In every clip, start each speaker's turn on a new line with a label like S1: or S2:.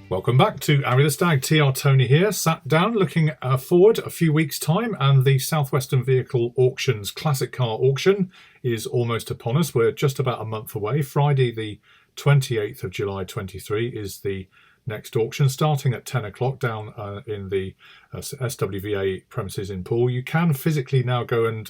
S1: Welcome back to Arry the Stag. TR Tony here, sat down looking forward a few weeks' time, and the Southwestern Vehicle Auctions Classic Car Auction is almost upon us. We're just about a month away. Friday the 28th of July 23 is the next auction, starting at 10 o'clock down in the SWVA premises in Poole. You can physically now go and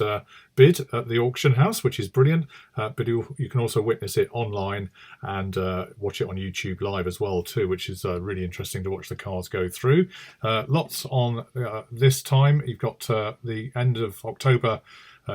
S1: bid at the auction house, which is brilliant, but you can also witness it online and watch it on YouTube live as well too, which is really interesting to watch the cars go through. Lots on this time. You've got the end of October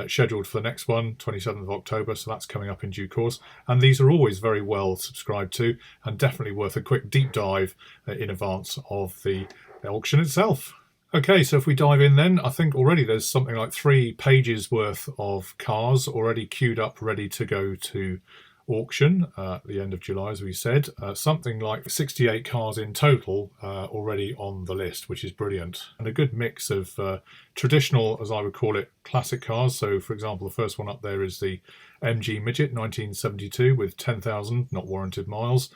S1: scheduled for the next one, 27th of October, so that's coming up in due course. And these are always very well subscribed to and definitely worth a quick deep dive in advance of the auction itself. Okay, so if we dive in then, I think already there's something like 3 pages worth of cars already queued up, ready to go to auction at the end of July, as we said. Something like 68 cars in total already on the list, which is brilliant. And a good mix of traditional, as I would call it, classic cars. So, for example, the first one up there is the MG Midget 1972 with 10,000 not warranted miles.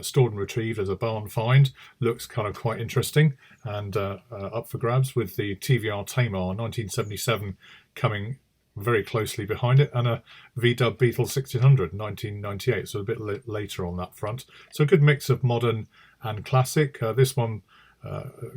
S1: Stored and retrieved as a barn find. Looks kind of quite interesting and up for grabs, with the TVR Tamar 1977 coming very closely behind it, and a VW Beetle 1600 1998, so a bit later on that front. So a good mix of modern and classic. This one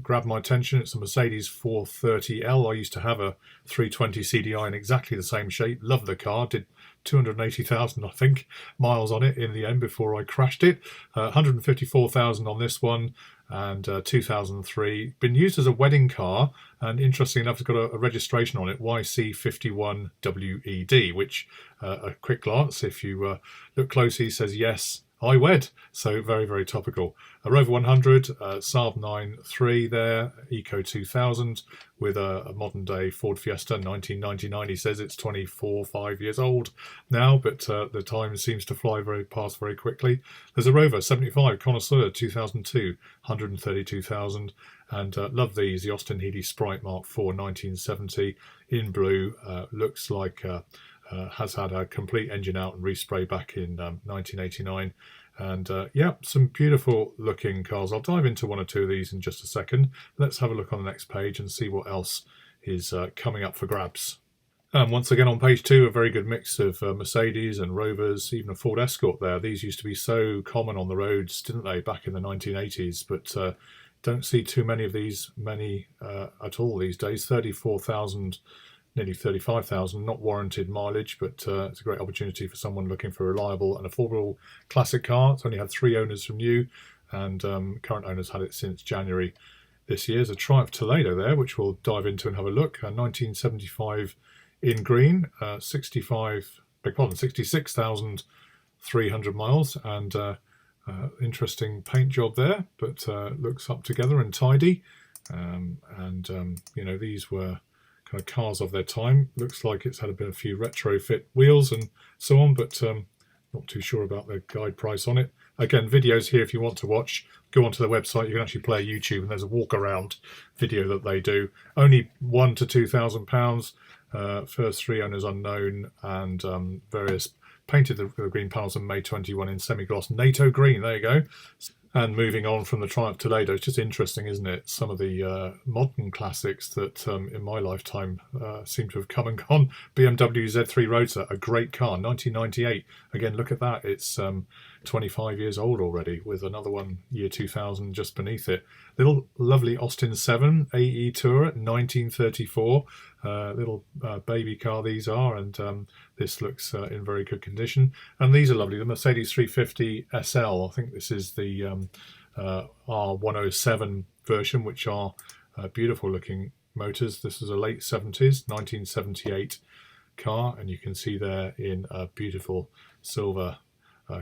S1: grabbed my attention. It's a Mercedes 430L. I used to have a 320 CDI in exactly the same shape. Loved the car. Did 280,000, I think, miles on it in the end before I crashed it. 154,000 on this one, and 2003. Been used as a wedding car, and interesting enough, it's got a registration on it, YC51WED, which a quick glance, if you look closely, says yes, I wed. So very, very topical. A Rover 100, Saab 9.3 there, Eco 2000 with a modern day Ford Fiesta 1999. He says it's 5 years old now, but the time seems to fly past very quickly. There's a Rover 75 Connoisseur 2002, 132,000. And love these, the Austin Healey Sprite Mark IV 1970 in blue. Looks like has had a complete engine out and respray back in 1989. And yeah, some beautiful looking cars. I'll dive into one or two of these in just a second. Let's have a look on the next page and see what else is coming up for grabs. Once again on page 2, a very good mix of Mercedes and Rovers, even a Ford Escort there. These used to be so common on the roads, didn't they, back in the 1980s, but don't see too many of these at all these days. 34,000, nearly 35,000, not warranted mileage, but it's a great opportunity for someone looking for a reliable and affordable classic car. It's only had 3 owners from new, and current owners had it since January this year. There's a Triumph Toledo there, which we'll dive into and have a look. 1975 in green, 66,300 miles, and interesting paint job there, but looks up together and tidy. You know, these were kind of cars of their time. Looks like it's had a few retrofit wheels and so on, but not too sure about the guide price on it. Again, videos here if you want to watch. Go onto the website. You can actually play YouTube, and there's a walk around video that they do. Only £1,000 to £2,000. First 3 owners unknown, and various painted the green panels in May 21 in semi-gloss NATO green. There you go. And moving on from the Triumph Toledo, it's just interesting, isn't it? Some of the modern classics that in my lifetime seem to have come and gone. BMW Z3 Roadster, a great car, 1998. Again, look at that. It's 25 years old already, with another one, year 2000, just beneath it. Little lovely Austin 7 AE Tourer, 1934. Little baby car these are, and this looks in very good condition. And these are lovely. The Mercedes 350 SL, I think this is the R107 version, which are beautiful looking motors. This is a late 70s, 1978 car, and you can see there in a beautiful silver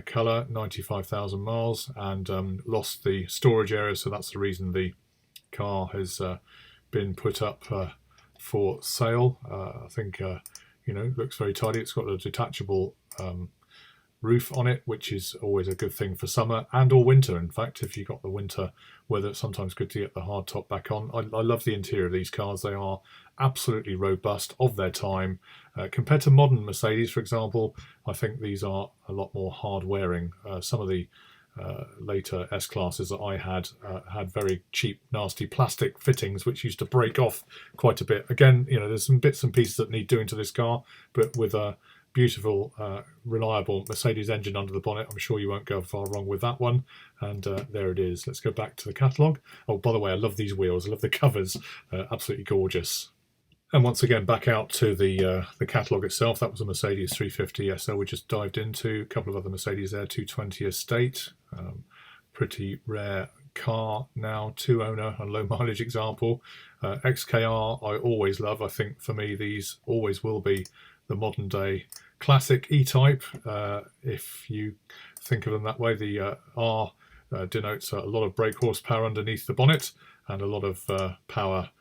S1: colour, 95,000 miles, and lost the storage area, so that's the reason the car has been put up for sale. I think you know, looks very tidy. It's got a detachable roof on it, which is always a good thing for summer and or winter. In fact, if you got the winter weather, it's sometimes good to get the hard top back on. I love the interior of these cars. They are absolutely robust, of their time. Compared to modern Mercedes, for example, I think these are a lot more hard wearing. Some of the later S-classes that I had very cheap, nasty plastic fittings, which used to break off quite a bit. Again, you know, there's some bits and pieces that need doing to this car, but with a beautiful, reliable Mercedes engine under the bonnet, I'm sure you won't go far wrong with that one. And there it is. Let's go back to the catalogue. Oh, by the way, I love these wheels. I love the covers. Absolutely gorgeous. And once again, back out to the catalogue itself. That was a Mercedes 350 SL we just dived into. A couple of other Mercedes there, 220 Estate. Pretty rare car now, 2-owner and low mileage example. XKR I always love. I think for me these always will be the modern day classic E-Type. If you think of them that way, the R denotes a lot of brake horsepower underneath the bonnet and a lot of power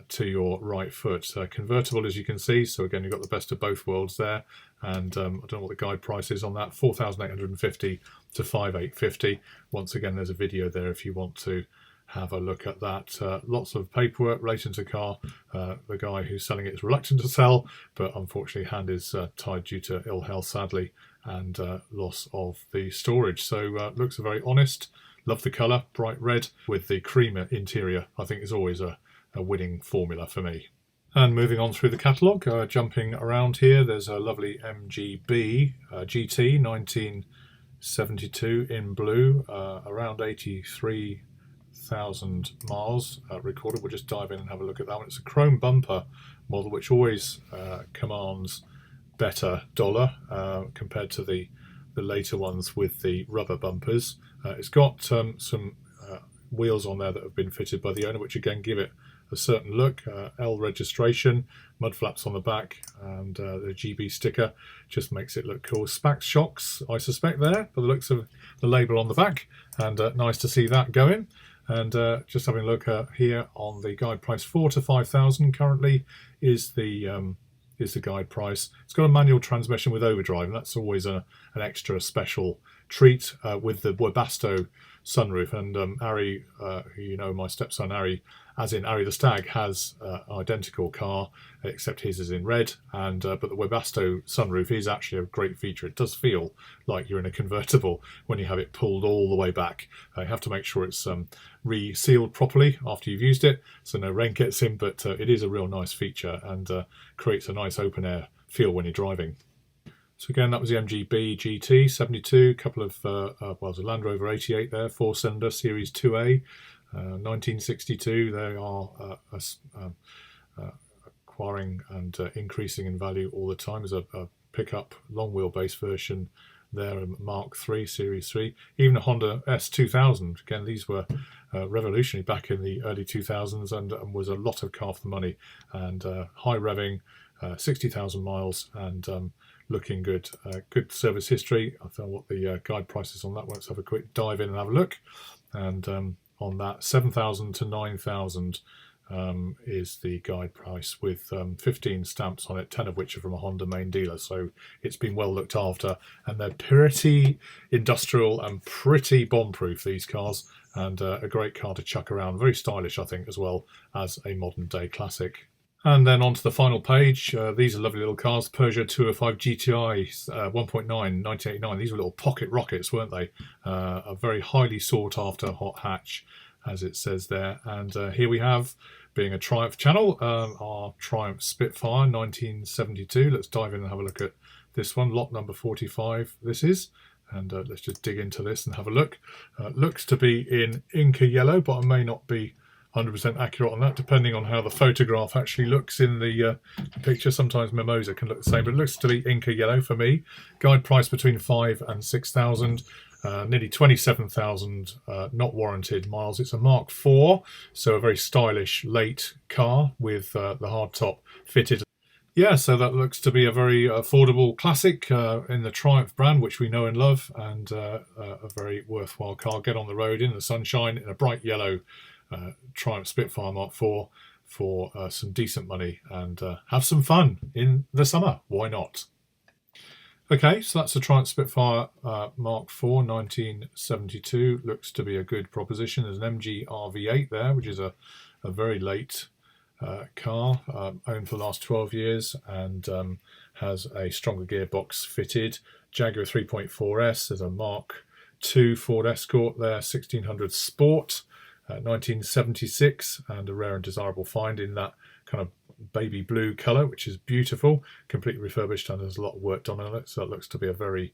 S1: to your right foot. Convertible, as you can see, so again you've got the best of both worlds there. And I don't know what the guide price is on that, 4,850 to 5,850. Once again, there's a video there if you want to have a look at that. Lots of paperwork relating to the car. The guy who's selling it is reluctant to sell, but unfortunately hand is tied due to ill health, sadly, and loss of the storage. So looks very honest. Love the colour, bright red with the cream interior. I think is always a winning formula for me. And moving on through the catalogue, jumping around here, there's a lovely MGB GT 1972 in blue, around 83,000 miles recorded. We'll just dive in and have a look at that one. It's a chrome bumper model, which always commands better dollar compared to the later ones with the rubber bumpers. It's got some wheels on there that have been fitted by the owner, which again give it a certain look. L registration, mud flaps on the back, and the GB sticker just makes it look cool. Spax shocks, I suspect, there, by the looks of the label on the back, and nice to see that going. And just having a look here on the guide price, 4,000 to 5,000 currently is the guide price. It's got a manual transmission with overdrive, and that's always an extra special treat with the Webasto sunroof. And Arry, who you know, my stepson Arry, as in Arry the Stag, has an identical car, except his is in red. And but the Webasto sunroof is actually a great feature. It does feel like you're in a convertible when you have it pulled all the way back. You have to make sure it's resealed properly after you've used it, so no rain gets in. But it is a real nice feature and creates a nice open air feel when you're driving. So again, that was the MGB GT 72, couple of, well, there's a Land Rover 88 there, 4-cylinder, Series 2A, 1962. They are acquiring and increasing in value all the time. There's a pickup long wheelbase version there, a Mark III, Series 3. Even a Honda S2000. Again, these were revolutionary back in the early 2000s and was a lot of car for the money. And high revving, 60,000 miles, and looking good. Good service history. I don't know what the guide price is on that one. Let's have a quick dive in and have a look. And on that, 7,000 to 9,000 is the guide price, with 15 stamps on it, 10 of which are from a Honda main dealer. So it's been well looked after, and they're pretty industrial and pretty bomb-proof, these cars, and a great car to chuck around. Very stylish, I think, as well as a modern day classic. And then on to the final page. These are lovely little cars. Peugeot 205 GTI 1.9 1989. These were little pocket rockets, weren't they? A very highly sought after hot hatch, as it says there. And here we have, being a Triumph channel, our Triumph Spitfire 1972. Let's dive in and have a look at this one. Lot number 45 this is. And let's just dig into this and have a look. Looks to be in Inca yellow, but I may not be 100% accurate on that, depending on how the photograph actually looks in the picture. Sometimes Mimosa can look the same, but it looks to be Inca yellow for me. Guide price between 5,000 and 6,000, nearly 27,000 not warranted miles. It's a Mark IV, so a very stylish late car with the hardtop fitted. Yeah, so that looks to be a very affordable classic in the Triumph brand, which we know and love, and a very worthwhile car. Get on the road in the sunshine in a bright yellow Triumph Spitfire Mark IV for some decent money, and have some fun in the summer. Why not? Okay, so that's the Triumph Spitfire Mark IV 1972. Looks to be a good proposition. There's an MG RV8 there, which is a very late car, owned for the last 12 years, and has a stronger gearbox fitted. Jaguar 3.4S. There's a Mark 2 Ford Escort there, 1600 Sport, 1976, and a rare and desirable find in that kind of baby blue colour, which is beautiful, completely refurbished, and there's a lot of work done on it, so it looks to be a very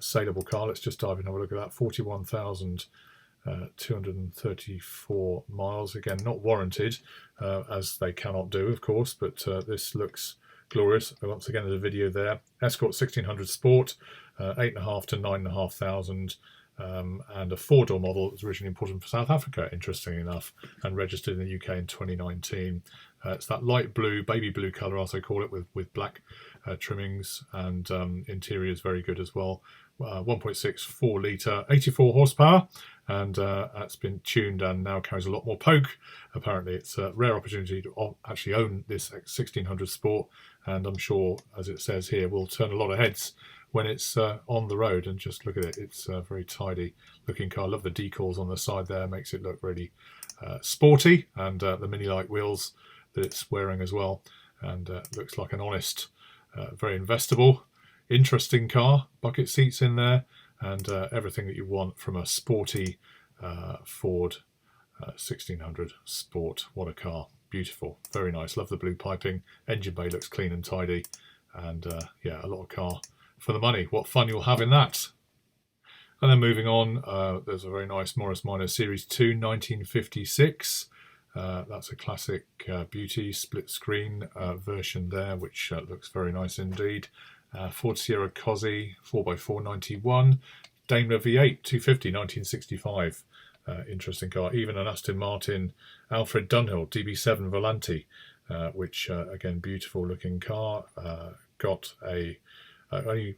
S1: saleable car. Let's just dive in and have a look at that. 41,234 miles. Again, not warranted, as they cannot do, of course, but this looks glorious. Once again, there's a video there. Escort 1600 Sport, 8,500 to 9,500, and a 4-door model that was originally imported from South Africa, interestingly enough, and registered in the UK in 2019. It's that light blue, baby blue colour, as I call it, with black trimmings, and interior is very good as well. 1.6 4 litre, 84 horsepower, and that's been tuned and now carries a lot more poke. Apparently it's a rare opportunity to actually own this 1600 Sport, and I'm sure, as it says here, will turn a lot of heads when it's on the road. And just look at it, it's a very tidy looking car. I love the decals on the side there, makes it look really sporty, and the mini light wheels that it's wearing as well, and looks like an honest, very investable, interesting car. Bucket seats in there, and everything that you want from a sporty Ford 1600 Sport. What a car, beautiful, very nice. Love the blue piping, engine bay looks clean and tidy, and yeah, a lot of car for the money. What fun you'll have in that. And then moving on, there's a very nice Morris Minor Series 2 1956. That's a classic beauty split screen version there, which looks very nice indeed. Ford Sierra Cozzy 4x491, Daimler V8 250 1965. Interesting car. Even an Aston Martin Alfred Dunhill DB7 Volante, which again, beautiful looking car. Got a only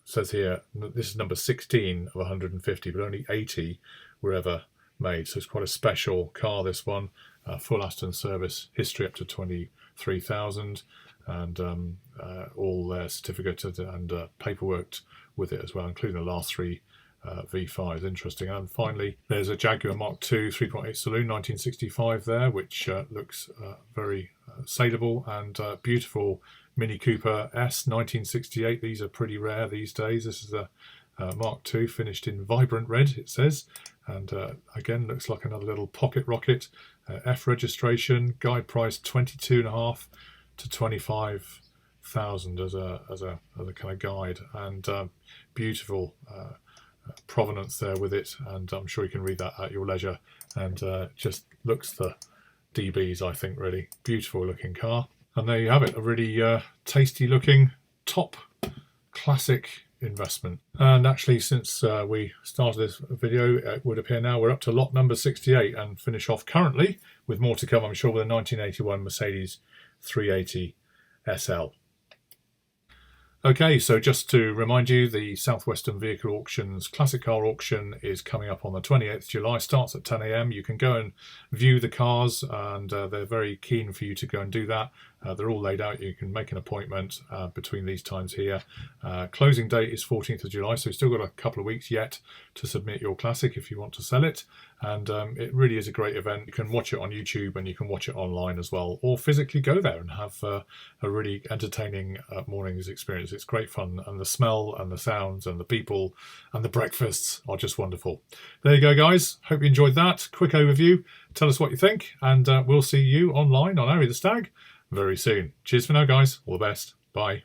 S1: says here this is number 16 of 150, but only 80 were ever made, so it's quite a special car, this one. Full Aston service history up to 23,000, and all their certificates and paperwork with it as well, including the last 3 V5s. Interesting. And finally, there's a Jaguar Mark II 3.8 Saloon 1965 there, which looks very saleable, and beautiful Mini Cooper S 1968. These are pretty rare these days. This is a Mark II finished in vibrant red, it says, and again looks like another little pocket rocket. F registration, guide price 22.5 to 25,000 as a kind of guide, and beautiful provenance there with it, and I'm sure you can read that at your leisure, and just looks the DBs, I think. Really beautiful looking car. And there you have it, a really tasty looking top classic investment. And actually, since we started this video, it would appear now we're up to lot number 68, and finish off currently with more to come, I'm sure, with a 1981 Mercedes 380 SL. Okay, so just to remind you, the Southwestern Vehicle Auctions Classic Car Auction is coming up on the 28th July, starts at 10 AM. You can go and view the cars, and they're very keen for you to go and do that. They're all laid out. You can make an appointment between these times here. Closing date is 14th of July, so you've still got a couple of weeks yet to submit your Classic if you want to sell it. And it really is a great event. You can watch it on YouTube, and you can watch it online as well, or physically go there and have a really entertaining morning's experience. It's great fun, and the smell and the sounds and the people and the breakfasts are just wonderful. There you go, guys. Hope you enjoyed that quick overview. Tell us what you think, and we'll see you online on Arry the Stag very soon. Cheers for now, guys. All the best. Bye.